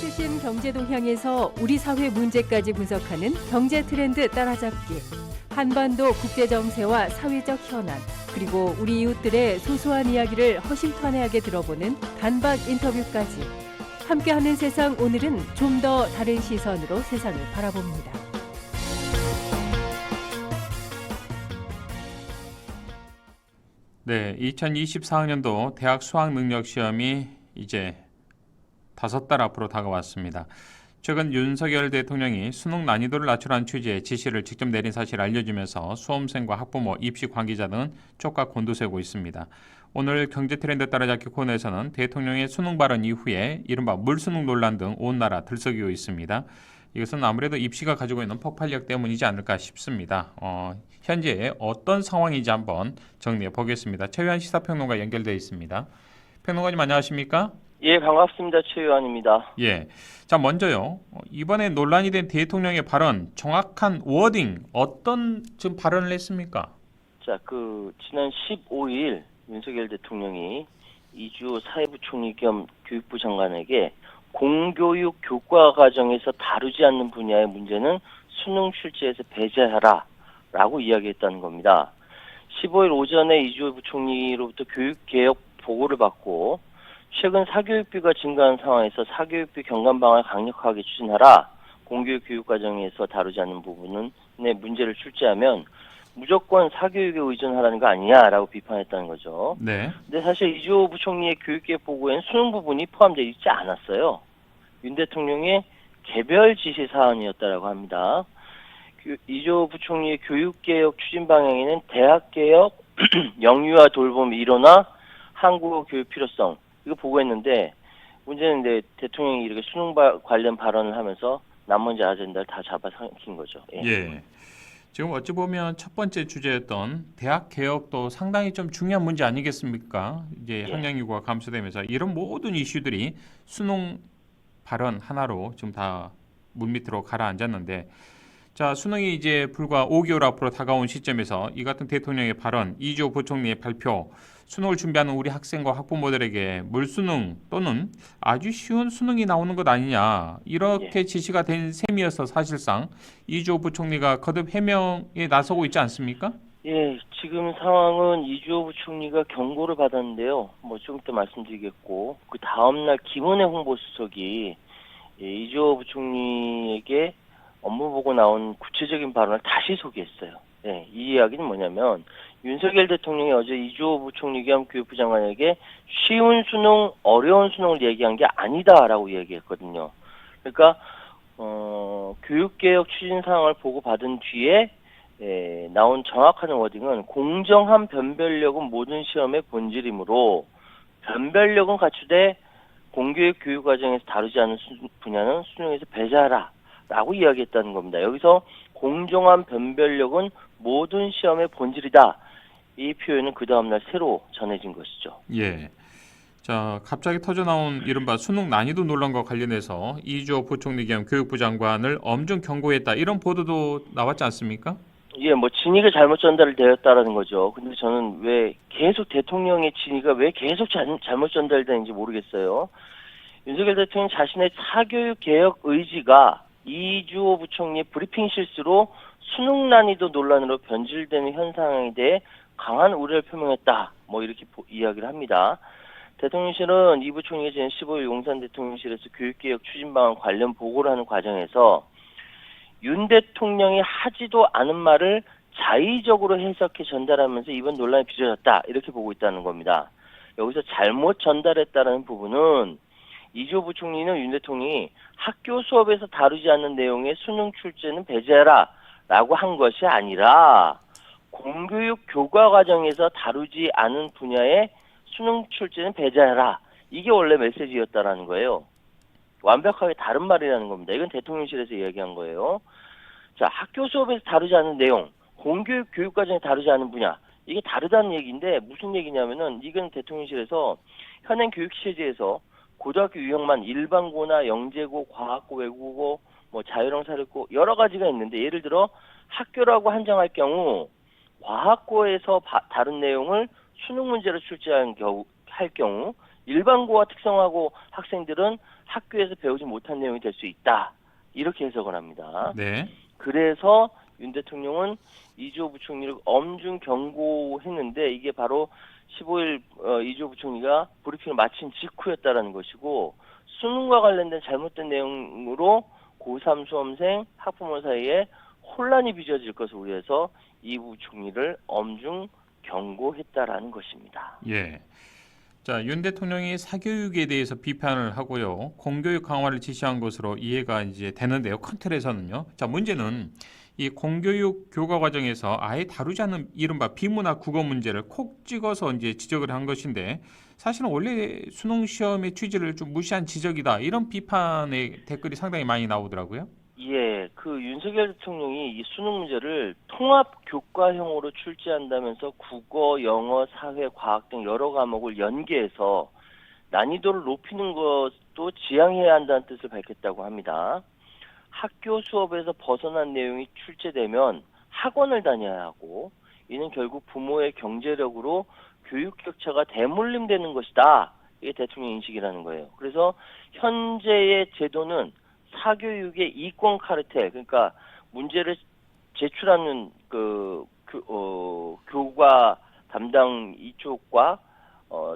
최신 경제 동향에서 우리 사회 문제까지 분석하는 경제 트렌드 따라잡기. 한반도 국제 정세와 사회적 현안, 그리고 우리 이웃들의 소소한 이야기를 허심탄회하게 들어보는 단박 인터뷰까지. 함께하는 세상, 오늘은 좀 더 다른 시선으로 세상을 바라봅니다. 네, 2024학년도 대학 수학능력시험이 이제 5달 앞으로 다가왔습니다. 최근 윤석열 대통령이 수능 난이도를 낮추라는 취지의 지시를 직접 내린 사실을 알려주면서 수험생과 학부모, 입시 관계자 등은 촉각 곤두세우고 있습니다. 오늘 경제 트렌드 따라잡기 코너에서는 대통령의 수능 발언 이후에 이른바 물수능 논란 등 온 나라 들썩이고 있습니다. 이것은 아무래도 입시가 가지고 있는 폭발력 때문이지 않을까 싶습니다. 현재 어떤 상황인지 한번 정리해 보겠습니다. 최유한 시사평론가 연결되어 있습니다. 평론가님 안녕하십니까? 예, 반갑습니다. 최유한입니다. 예. 자, 먼저요. 이번에 논란이 된 대통령의 발언, 정확한 워딩, 어떤 지금 발언을 했습니까? 자, 지난 15일 윤석열 대통령이 이주호 사회부총리 겸 교육부 장관에게 공교육 교과 과정에서 다루지 않는 분야의 문제는 수능 출제에서 배제하라 라고 이야기했다는 겁니다. 15일 오전에 이주호 부총리로부터 교육개혁 보고를 받고 최근 사교육비가 증가한 상황에서 사교육비 경감 방안을 강력하게 추진하라. 공교육 교육과정에서 다루지 않는 부분의 문제를 출제하면 무조건 사교육에 의존하라는 거 아니냐라고 비판했다는 거죠. 네. 근데 사실 이주호 부총리의 교육개혁 보고에는 수능 부분이 포함되어 있지 않았어요. 윤 대통령의 개별 지시 사안이었다라고 합니다. 이주호 부총리의 교육개혁 추진 방향에는 대학개혁, 영유아 돌봄 일원화, 한국어 교육 필요성 이거 보고했는데 문제는 이제 대통령이 이렇게 수능 관련 발언을 하면서 남문제 아젠다를 다 잡아삼킨 거죠. 예. 예. 지금 어찌 보면 첫 번째 주제였던 대학 개혁도 상당히 좀 중요한 문제 아니겠습니까? 이제 예. 학령 인구가 감소되면서 이런 모든 이슈들이 수능 발언 하나로 지금 다 물밑으로 가라앉았는데, 자, 수능이 이제 불과 5개월 앞으로 다가온 시점에서 이 같은 대통령의 발언, 이주호 부총리의 발표, 수능을 준비하는 우리 학생과 학부모들에게 물수능 또는 아주 쉬운 수능이 나오는 것 아니냐, 이렇게 지시가 된 셈이어서 사실상 이주호 부총리가 거듭 해명에 나서고 있지 않습니까? 예, 지금 상황은 이주호 부총리가 경고를 받았는데요. 좀 이따 말씀드리겠고, 그 다음날 김은혜 홍보수석이 이주호 부총리에게 업무 보고 나온 구체적인 발언을 다시 소개했어요. 네, 이 이야기는 뭐냐면 윤석열 대통령이 어제 이주호 부총리 겸 교육부 장관에게 쉬운 수능, 어려운 수능을 얘기한 게 아니다라고 얘기했거든요. 그러니까 교육개혁 추진 사항을 보고받은 뒤에 나온 정확한 워딩은 공정한 변별력은 모든 시험의 본질이므로 변별력은 갖추되 공교육 교육 과정에서 다루지 않은 분야는 수능에서 배제하라 라고 이야기했다는 겁니다. 여기서 공정한 변별력은 모든 시험의 본질이다. 이 표현은 그 다음날 새로 전해진 것이죠. 예. 자, 갑자기 터져나온 이른바 수능 난이도 논란과 관련해서 이주호 부총리 겸 교육부 장관을 엄중 경고했다, 이런 보도도 나왔지 않습니까? 예, 진위가 잘못 전달되었다라는 거죠. 근데 저는 왜 계속 대통령의 진위가 왜 계속 잘못 전달되는지 모르겠어요. 윤석열 대통령 자신의 사교육 개혁 의지가 이주호 부총리의 브리핑 실수로 수능 난이도 논란으로 변질되는 현상에 대해 강한 우려를 표명했다. 이렇게 이야기를 합니다. 대통령실은 이 부총리가 지난 15일 용산 대통령실에서 교육개혁 추진 방안 관련 보고를 하는 과정에서 윤 대통령이 하지도 않은 말을 자의적으로 해석해 전달하면서 이번 논란이 빚어졌다. 이렇게 보고 있다는 겁니다. 여기서 잘못 전달했다는 부분은 이주호 부총리는 윤 대통령이 학교 수업에서 다루지 않는 내용의 수능 출제는 배제하라 라고 한 것이 아니라 공교육 교과 과정에서 다루지 않은 분야의 수능 출제는 배제하라. 이게 원래 메시지였다라는 거예요. 완벽하게 다른 말이라는 겁니다. 이건 대통령실에서 이야기한 거예요. 자, 학교 수업에서 다루지 않은 내용, 공교육 교육 과정에 다루지 않은 분야, 이게 다르다는 얘기인데 무슨 얘기냐면은 이건 대통령실에서 현행 교육 체제에서 고등학교 유형만 일반고나 영재고, 과학고, 외국어, 자율형 사립고 여러 가지가 있는데 예를 들어 학교라고 한정할 경우 과학고에서 다룬 내용을 수능 문제로 할 경우 일반고와 특성화고 학생들은 학교에서 배우지 못한 내용이 될 수 있다. 이렇게 해석을 합니다. 네. 그래서 윤 대통령은 이주호 부총리를 엄중 경고했는데 이게 바로 15일 이주호 부총리가 브리핑을 마친 직후였다라는 것이고 수능과 관련된 잘못된 내용으로 고3 수험생 학부모 사이에 혼란이 빚어질 것을 우려해서 이 부총리를 엄중 경고했다라는 것입니다. 예. 자, 윤 대통령이 사교육에 대해서 비판을 하고요. 공교육 강화를 지시한 것으로 이해가 이제 되는데요. 큰 틀에서는요. 자, 문제는 이 공교육 교과 과정에서 아예 다루지 않는 이른바 비문학 국어 문제를 콕 찍어서 이제 지적을 한 것인데 사실은 원래 수능 시험의 취지를 좀 무시한 지적이다. 이런 비판의 댓글이 상당히 많이 나오더라고요. 예, 그 윤석열 대통령이 이 수능 문제를 통합 교과형으로 출제한다면서 국어, 영어, 사회, 과학 등 여러 과목을 연계해서 난이도를 높이는 것도 지양해야 한다는 뜻을 밝혔다고 합니다. 학교 수업에서 벗어난 내용이 출제되면 학원을 다녀야 하고 이는 결국 부모의 경제력으로 교육 격차가 대물림되는 것이다. 이게 대통령 인식이라는 거예요. 그래서 현재의 제도는 사교육의 이권 카르텔, 그러니까 문제를 제출하는 교과 담당 이쪽과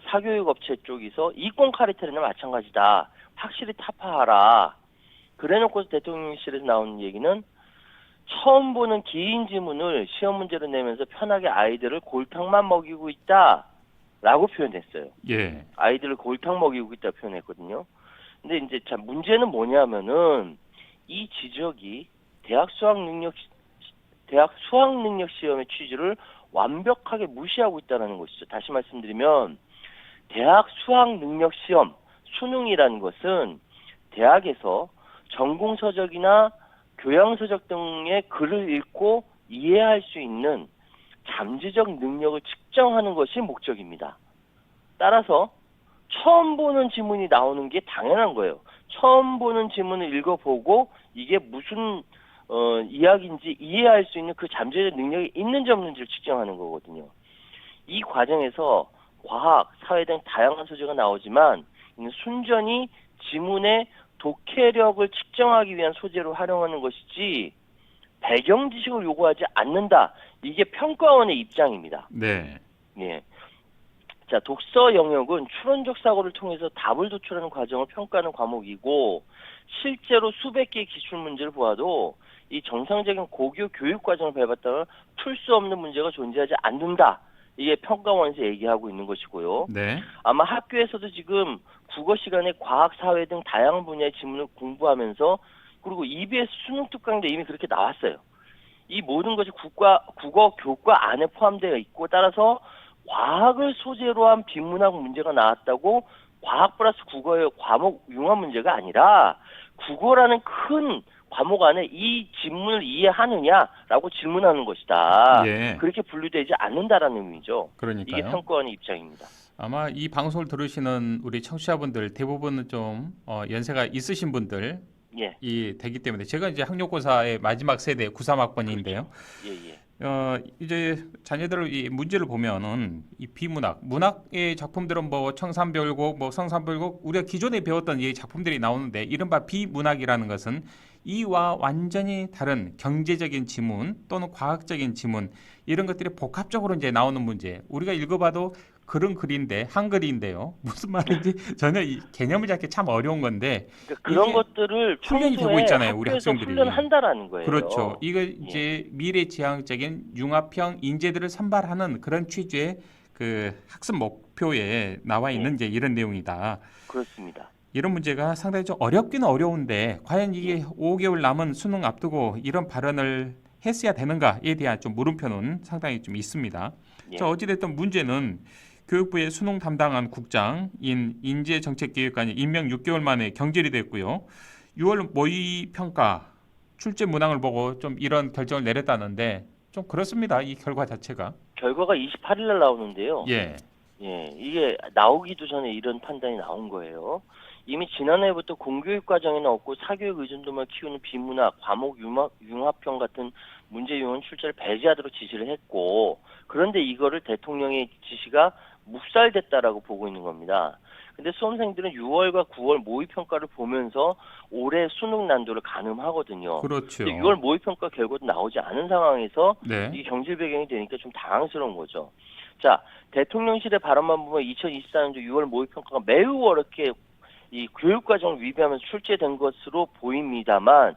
사교육 업체 쪽에서 이권 카르텔이나 마찬가지다. 확실히 타파하라. 그래놓고 대통령실에서 나온 얘기는 처음 보는 긴 지문을 시험 문제로 내면서 편하게 아이들을 골탕만 먹이고 있다라고 표현했어요. 예. 아이들을 골탕 먹이고 있다 표현했거든요. 근데 이제 참 문제는 뭐냐면은 이 지적이 대학 수학 능력 시험의 취지를 완벽하게 무시하고 있다는 것이죠. 다시 말씀드리면 대학 수학 능력 시험 수능이라는 것은 대학에서 전공 서적이나 교양 서적 등의 글을 읽고 이해할 수 있는 잠재적 능력을 측정하는 것이 목적입니다. 따라서 처음 보는 지문이 나오는 게 당연한 거예요. 처음 보는 지문을 읽어보고 이게 무슨 이야기인지 이해할 수 있는 그 잠재적 능력이 있는지 없는지를 측정하는 거거든요. 이 과정에서 과학, 사회 등 다양한 소재가 나오지만 이는 순전히 지문의 독해력을 측정하기 위한 소재로 활용하는 것이지 배경 지식을 요구하지 않는다. 이게 평가원의 입장입니다. 네. 예. 자, 독서 영역은 추론적 사고를 통해서 답을 도출하는 과정을 평가하는 과목이고 실제로 수백 개의 기출 문제를 보아도 이 정상적인 고교 교육 과정을 밟았다면 풀 수 없는 문제가 존재하지 않는다. 이게 평가원에서 얘기하고 있는 것이고요. 네. 아마 학교에서도 지금 국어 시간에 과학, 사회 등 다양한 분야의 지문을 공부하면서 그리고 EBS 수능 특강도 이미 그렇게 나왔어요. 이 모든 것이 국어 교과 안에 포함되어 있고 따라서 과학을 소재로 한 비문학 문제가 나왔다고 과학 플러스 국어의 과목 융합 문제가 아니라 국어라는 큰 과목 안에 이 지문을 이해하느냐라고 질문하는 것이다. 예. 그렇게 분류되지 않는다라는 의미죠. 그러니까요. 이게 평가원의 입장입니다. 아마 이 방송을 들으시는 우리 청취자분들 대부분은 좀 연세가 있으신 분들 예. 이 되기 때문에 제가 이제 학력고사의 마지막 세대 93학번인데요. 예. 이제 자녀들 이 문제를 보면은 이 비문학, 문학의 작품들은 뭐 청산별곡, 뭐 성산별곡 우리가 기존에 배웠던 이 작품들이 나오는데 이른바 비문학이라는 것은 이와 완전히 다른 경제적인 지문 또는 과학적인 지문 이런 것들이 복합적으로 이제 나오는 문제. 우리가 읽어봐도 글은 글인데 한글인데요. 무슨 말인지 전혀 이 개념을 잡기 참 어려운 건데 그러니까 그런 것들을 훈련이 되고 있잖아요, 우리 학교에서 학생들이. 훈련한다라는 거예요. 그렇죠. 이거 이제 미래지향적인 융합형 인재들을 선발하는 그런 취지의 그 학습 목표에 나와 있는 이제 이런 내용이다. 그렇습니다. 이런 문제가 상당히 좀 어렵기는 어려운데 과연 이게 5개월 남은 수능 앞두고 이런 발언을 했어야 되는가에 대한 좀 물음표는 상당히 좀 있습니다. 예. 자, 어찌됐든 문제는 교육부의 수능 담당한 국장인 인재정책기획관이 임명 6개월 만에 경질이 됐고요. 6월 모의 평가 출제 문항을 보고 좀 이런 결정을 내렸다는데 좀 그렇습니다. 이 결과 자체가. 결과가 28일 날 나오는데요. 예. 예, 이게 나오기도 전에 이런 판단이 나온 거예요. 이미 지난해부터 공교육 과정에는 없고 사교육 의존도만 키우는 비문학, 과목 융합형 같은 문제 유형은 출제를 배제하도록 지시를 했고, 그런데 이거를 대통령의 지시가 묵살됐다라고 보고 있는 겁니다. 근데 수험생들은 6월과 9월 모의평가를 보면서 올해 수능 난도를 가늠하거든요. 그렇죠. 근데 6월 모의평가 결과도 나오지 않은 상황에서 네. 이게 경질 배경이 되니까 좀 당황스러운 거죠. 자, 대통령실의 발언만 보면 2024년도 6월 모의평가가 매우 어렵게 이 교육과정을 위배하면서 출제된 것으로 보입니다만,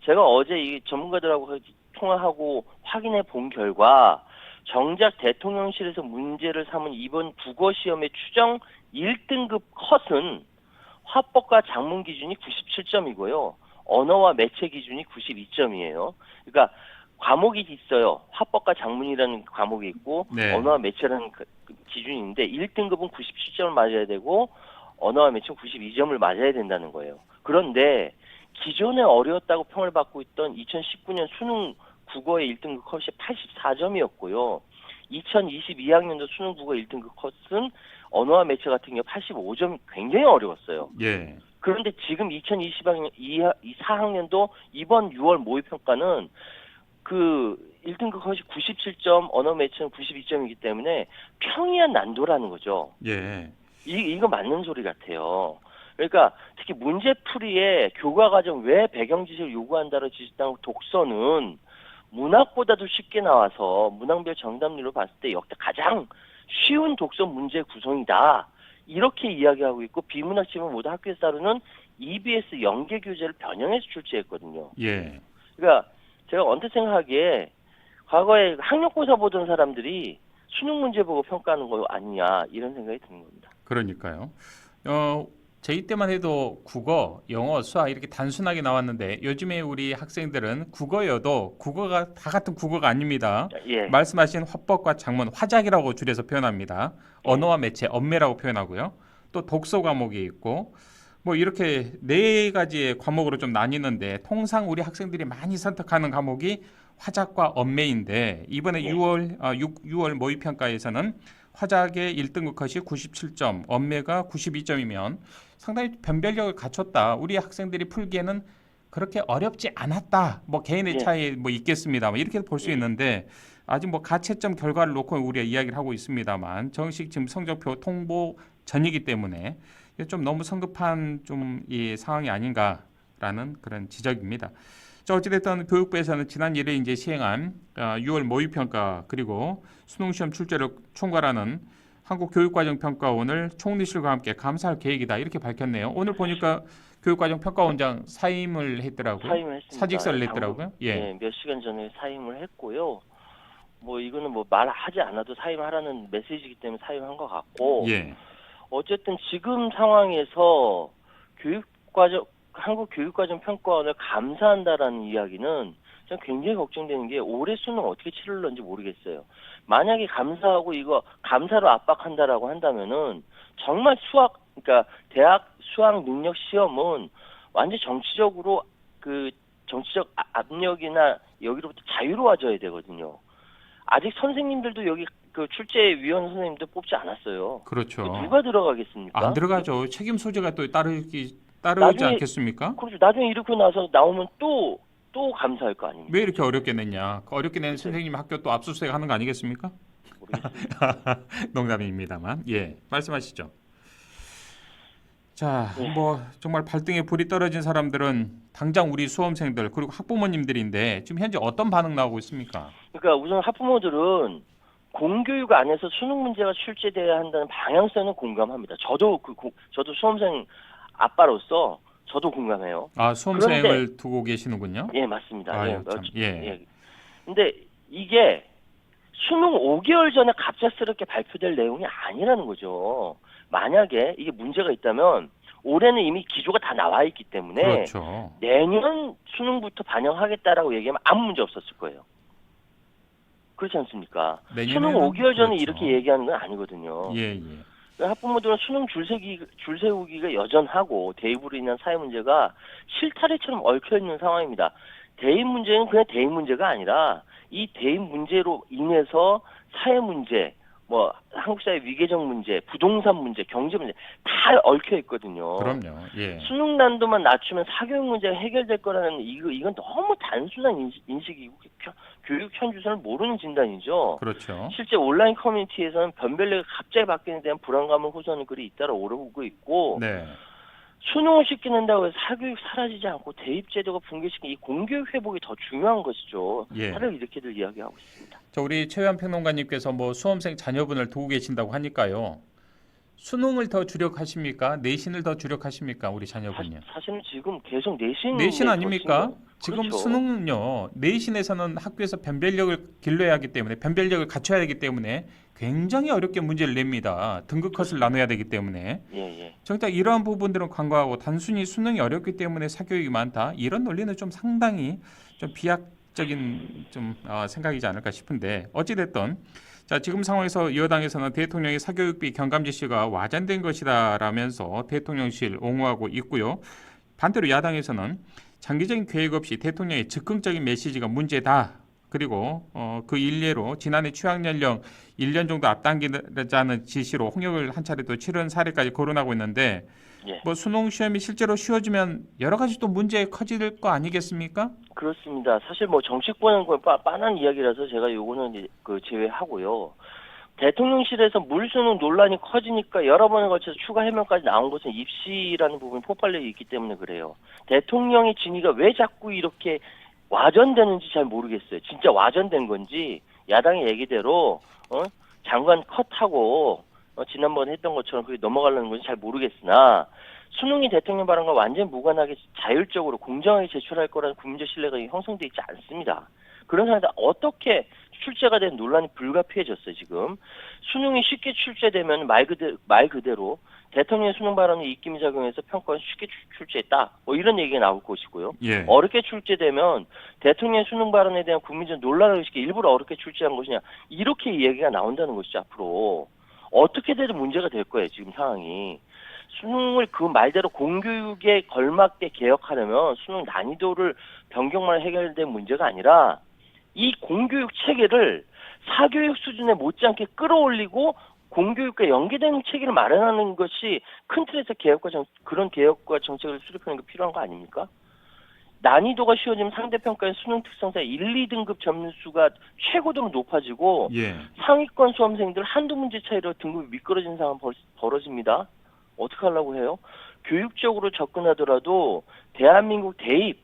제가 어제 이 전문가들하고 통화하고 확인해 본 결과 정작 대통령실에서 문제를 삼은 이번 국어 시험의 추정 1등급 컷은 화법과 작문 기준이 97점이고요. 언어와 매체 기준이 92점이에요. 그러니까 과목이 있어요. 화법과 작문이라는 과목이 있고 네. 언어와 매체라는 기준이 있는데 1등급은 97점을 맞아야 되고 언어와 매체는 92점을 맞아야 된다는 거예요. 그런데 기존에 어려웠다고 평을 받고 있던 2019년 수능 국어의 1등급 컷이 84점이었고요. 2022학년도 수능 국어 1등급 컷은 언어와 매체 같은 경우 85점이 굉장히 어려웠어요. 예. 그런데 지금 2020학년 4학년도 이번 6월 모의평가는 그 1등급 컷이 97점, 언어 매체는 92점이기 때문에 평이한 난도라는 거죠. 예. 이거 맞는 소리 같아요. 그러니까 특히 문제풀이에 교과과정 왜 배경지식을 요구한다고 지시한 독서는 문학보다도 쉽게 나와서 문항별 정답률로 봤을 때 역대 가장 쉬운 독서 문제 구성이다. 이렇게 이야기하고 있고 비문학 지문 모두 학교에서 다루는 EBS 연계 교재를 변형해서 출제했거든요. 예. 그러니까 제가 언뜻 생각하기에 과거에 학력고사 보던 사람들이 수능 문제 보고 평가하는 거 아니냐 이런 생각이 드는 겁니다. 그러니까요. 저희 때만 해도 국어, 영어, 수학 이렇게 단순하게 나왔는데 요즘에 우리 학생들은 국어여도 국어가 다 같은 국어가 아닙니다. 예. 말씀하신 화법과 작문, 화작이라고 줄여서 표현합니다. 언어와 매체, 언매라고 표현하고요. 또 독서 과목이 있고 뭐 이렇게 네 가지의 과목으로 좀 나뉘는데 통상 우리 학생들이 많이 선택하는 과목이 화작과 언매인데 이번에 예. 6월 모의평가에서는 화작의 1등급 컷이 97점, 언매가 92점이면 상당히 변별력을 갖췄다. 우리 학생들이 풀기에는 그렇게 어렵지 않았다. 뭐 개인의 예. 차이 뭐 있겠습니다. 뭐 이렇게 볼 수 있는데 아직 뭐 가채점 결과를 놓고 우리가 이야기를 하고 있습니다만 정식 지금 성적표 통보 전이기 때문에 좀 너무 성급한 좀 이 상황이 아닌가라는 그런 지적입니다. 자, 어찌됐든 교육부에서는 지난 1일 이제 시행한 6월 모의평가 그리고 수능시험 출제를 총괄하는 한국교육과정평가원을 총리실과 함께 감사할 계획이다 이렇게 밝혔네요. 오늘 보니까 교육과정평가원장 사임을 했더라고요. 사임을 했습니다. 사직서를 냈더라고요. 예. 네, 몇 시간 전에 사임을 했고요. 뭐 이거는 뭐 말하지 않아도 사임하라는 메시지이기 때문에 사임한 것 같고. 예. 어쨌든 지금 상황에서 한국교육과정평가원을 감사한다라는 이야기는 좀 굉장히 걱정되는 게 올해 수능 어떻게 치를런지 모르겠어요. 만약에 감사하고 이거 감사로 압박한다라고 한다면은 정말 그러니까 대학 수학 능력 시험은 완전 정치적으로 그 정치적 압력이나 여기로부터 자유로워져야 되거든요. 아직 선생님들도 여기 그 출제위원 선생님도 뽑지 않았어요. 그렇죠. 누가 들어가겠습니까? 안 들어가죠. 책임 소재가 또 따르지 나중에- 않겠습니까? 그렇죠. 나중에 이렇게 나서 나오면 또 감사할 거 아닙니까? 왜 이렇게 어렵게 냈냐? 어렵게 낸 선생님 학교 또 압수수색 하는 거 아니겠습니까? 모르겠습니다. 농담입니다만. 예. 말씀하시죠. 자, 예. 뭐 정말 발등에 불이 떨어진 사람들은 당장 우리 수험생들 그리고 학부모님들인데 지금 현재 어떤 반응 나오고 있습니까? 그러니까 우선 학부모들은 공교육 안에서 수능 문제가 출제돼야 한다는 방향성은 공감합니다. 저도 저도 수험생 아빠로서 저도 공감해요. 아, 수험생을 두고 계시는군요. 예, 맞습니다. 아유, 예, 참, 예. 근데 이게 수능 5개월 전에 갑작스럽게 발표될 내용이 아니라는 거죠. 만약에 이게 문제가 있다면 올해는 이미 기조가 다 나와 있기 때문에 그렇죠. 내년 수능부터 반영하겠다라고 얘기하면 아무 문제 없었을 거예요. 그렇지 않습니까? 수능 내년에는 5개월 전에 그렇죠. 이렇게 얘기하는 건 아니거든요. 예. 학부모들은 수능 줄 세우기가 여전하고 대입으로 인한 사회 문제가 실타래처럼 얽혀 있는 상황입니다. 대입 문제는 그냥 대입 문제가 아니라 이 대입 문제로 인해서 사회 문제, 뭐 한국 사회 위계적 문제, 부동산 문제, 경제 문제 다 얽혀 있거든요. 그럼요. 예. 수능 난도만 낮추면 사교육 문제가 해결될 거라는 이건 너무 단순한 인식이고 교육 현주소를 모르는 진단이죠. 그렇죠. 실제 온라인 커뮤니티에서는 변별력이 갑자기 바뀌는 데 대한 불안감을 호소하는 글이 잇따라 오르고 있고 네. 수능을 쉽게 낸다고 해서 사교육 사라지지 않고 대입제도가 붕괴시킨 이 공교육 회복이 더 중요한 것이죠. 예. 다들 이렇게들 이야기하고 있습니다. 자, 우리 최유한 평론가님께서 뭐 수험생 자녀분을 두고 계신다고 하니까요. 수능을 더 주력하십니까? 내신을 더 주력하십니까? 우리 자녀분요. 사실은 지금 계속 내신 내신 아닙니까? 지금 그렇죠. 수능은요. 내신에서는 학교에서 변별력을 길러야 하기 때문에 변별력을 갖춰야 되기 때문에 굉장히 어렵게 문제를 냅니다. 등급 컷을 나눠야 되기 때문에. 예. 정작 이러한 부분들은 간과하고 단순히 수능이 어렵기 때문에 사교육이 많다. 이런 논리는 좀 상당히 좀 비약적인 좀 생각이지 않을까 싶은데 어찌됐든 자, 지금 상황에서 여당에서는 대통령의 사교육비 경감 지시가 와전된 것이다라면서 대통령실 옹호하고 있고요. 반대로 야당에서는 장기적인 계획 없이 대통령의 즉흥적인 메시지가 문제다. 그리고 그 일례로 지난해 취학 연령 1년 정도 앞당기자는 지시로 홍역을 한 차례 또 치른 사례까지 거론하고 있는데 예. 뭐 수능 시험이 실제로 쉬워지면 여러 가지 또 문제 커질 거 아니겠습니까? 그렇습니다. 사실 뭐 정책 보는 건 빤한 이야기라서 제가 요거는 이제 제외하고요. 대통령실에서 물수능 논란이 커지니까 여러 번에 걸쳐서 추가 해명까지 나온 것은 입시라는 부분이 폭발력이 있기 때문에 그래요. 대통령의 진위가 왜 자꾸 이렇게 와전되는지 잘 모르겠어요. 진짜 와전된 건지 야당의 얘기대로 장관 컷하고 지난번에 했던 것처럼 그게 넘어가려는 건지 잘 모르겠으나 수능이 대통령 발언과 완전히 무관하게 자율적으로 공정하게 제출할 거라는 국민적 신뢰가 형성돼 있지 않습니다. 그런 상황에서 어떻게 출제가 된 논란이 불가피해졌어요. 지금 수능이 쉽게 출제되면 말 그대로 대통령의 수능 발언이 입김이 작용해서 평가는 쉽게 출제했다. 뭐 이런 얘기가 나올 것이고요. 예. 어렵게 출제되면 대통령의 수능 발언에 대한 국민적 논란을 의식해 일부러 어렵게 출제한 것이냐 이렇게 이야기가 나온다는 것이죠. 앞으로 어떻게 돼도 문제가 될 거예요. 지금 상황이. 수능을 그 말대로 공교육에 걸맞게 개혁하려면 수능 난이도를 변경만 해결될 문제가 아니라 이 공교육 체계를 사교육 수준에 못지않게 끌어올리고 공교육과 연계되는 체계를 마련하는 것이 큰 틀에서 그런 개혁과 정책을 수립하는 게 필요한 거 아닙니까? 난이도가 쉬워지면 상대평가의 수능 특성상 1, 2등급 점수가 최고도로 높아지고 예. 상위권 수험생들 한두 문제 차이로 등급이 미끄러지는 상황 벌어집니다. 어떻게 하려고 해요? 교육적으로 접근하더라도 대한민국 대입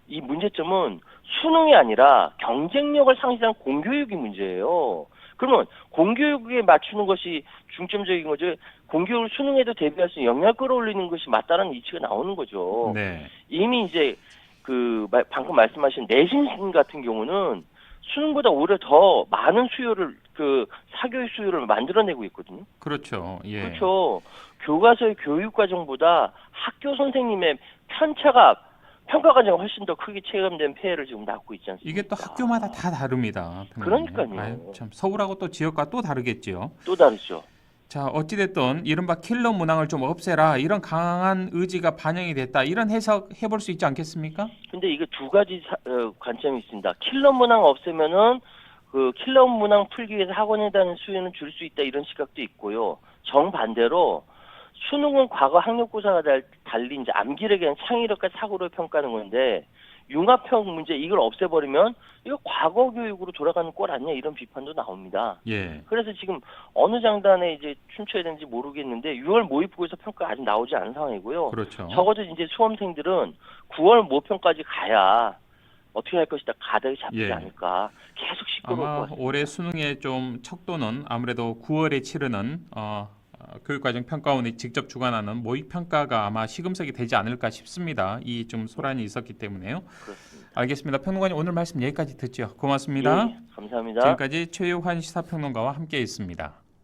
이 문제점은 수능이 아니라 경쟁력을 상실한 공교육이 문제예요. 그러면 공교육에 맞추는 것이 중점적인 거죠. 공교육을 수능에도 대비할 수 있는 역량을 끌어올리는 것이 맞다는 이치가 나오는 거죠. 네. 이미 이제 방금 말씀하신 내신 같은 경우는 수능보다 오히려 더 많은 수요를 사교육 수요를 만들어내고 있거든요. 그렇죠. 예. 그렇죠. 교과서의 교육 과정보다 학교 선생님의 평가 과정이 훨씬 더 크게 체감된 폐해를 지금 낳고 있지 않습니까? 이게 또 학교마다 다 다릅니다. 그러니까요. 아유, 참 서울하고 또 지역과 또 다르겠지요. 또 다르죠. 자, 어찌됐든 이른바 킬러 문항을 좀 없애라 이런 강한 의지가 반영이 됐다 이런 해석 해볼 수 있지 않겠습니까? 근데 이게 두 가지 관점이 있습니다. 킬러 문항 없애면은 그 킬러 문항 풀기 위해서 학원에 다니는 수요는 줄 수 있다 이런 시각도 있고요. 정반대로 수능은 과거 학력고사가 달리 이제 암기력에 대한 창의력과 사고를 평가하는 건데 융합형 문제 이걸 없애버리면 이거 과거 교육으로 돌아가는 꼴 아니냐 이런 비판도 나옵니다. 예. 그래서 지금 어느 장단에 이제 춤춰야 되는지 모르겠는데 6월 모의고사 평가 아직 나오지 않은 상황이고요. 그렇죠. 적어도 이제 수험생들은 9월 모평까지 가야 어떻게 할 것이다 가닥이 잡히지 예. 않을까. 계속 시끄러울 것 아마 같습니다. 올해 수능의 좀 척도는 아무래도 9월에 치르는 교육과정 평가원이 직접 주관하는 모의평가가 아마 시금석이 되지 않을까 싶습니다. 이 좀 소란이 있었기 때문에요. 그렇습니다. 알겠습니다. 평론가님 오늘 말씀 여기까지 듣죠. 고맙습니다. 예, 감사합니다. 지금까지 최유환 시사평론가와 함께했습니다.